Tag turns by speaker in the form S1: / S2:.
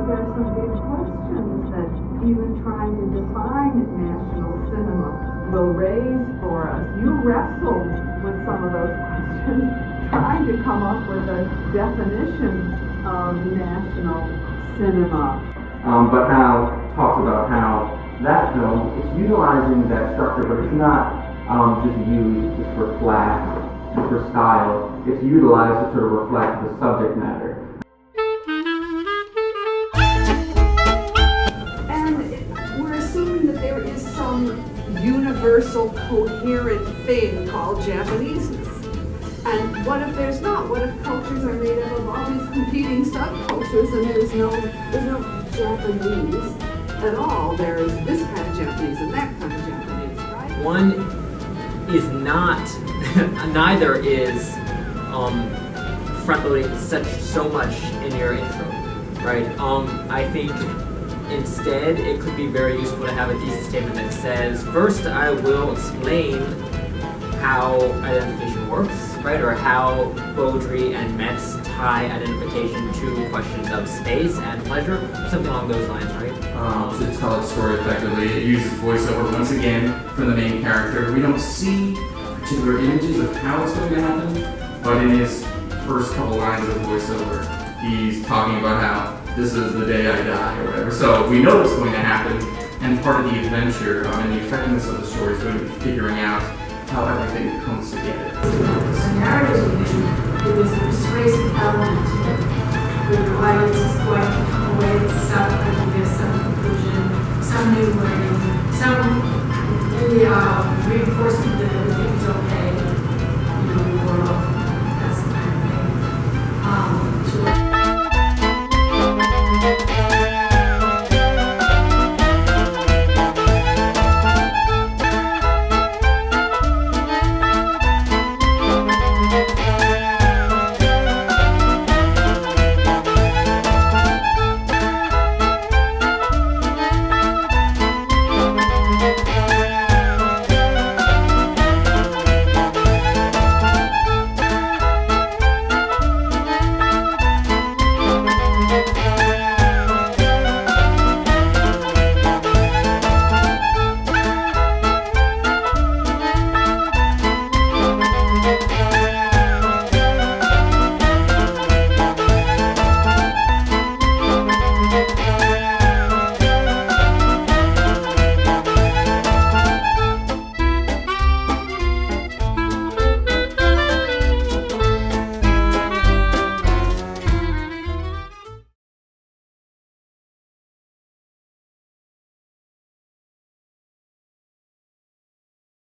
S1: there's some big questions that even trying to define national cinema will raise for us. You wrestled with some of those questions, trying to come up with a definition of national cinema.
S2: But Hal talks about how that film, it's utilizing that structure, but it's not just used just for flash and for style. It's utilized to sort of reflect the subject matter.
S1: And we're assuming that there is some universal, coherent thing called Japaneseness. And what if there's not? What if cultures are made up of all these competing subcultures and there's no Japanese at all? There's this kind of Japanese and that kind of Japanese, right?
S3: One is not, neither is front-loading so much in your intro, right? I think instead it could be very useful to have a thesis statement that says, first I will explain how identification works, right? Or how Beaudry and Metz tie identification to questions of space and pleasure, something along those lines, right?
S4: To tell its story effectively, it uses voiceover once again for the main character. We don't see particular images of how it's going to happen, but in his first couple lines of voiceover, he's talking about how this is the day I die or whatever. So we know what's going to happen, and part of the adventure and the effectiveness of the story is going to be figuring out how everything comes together.
S5: The narrative vision, it was a persuasive element that the audience is going to come away with some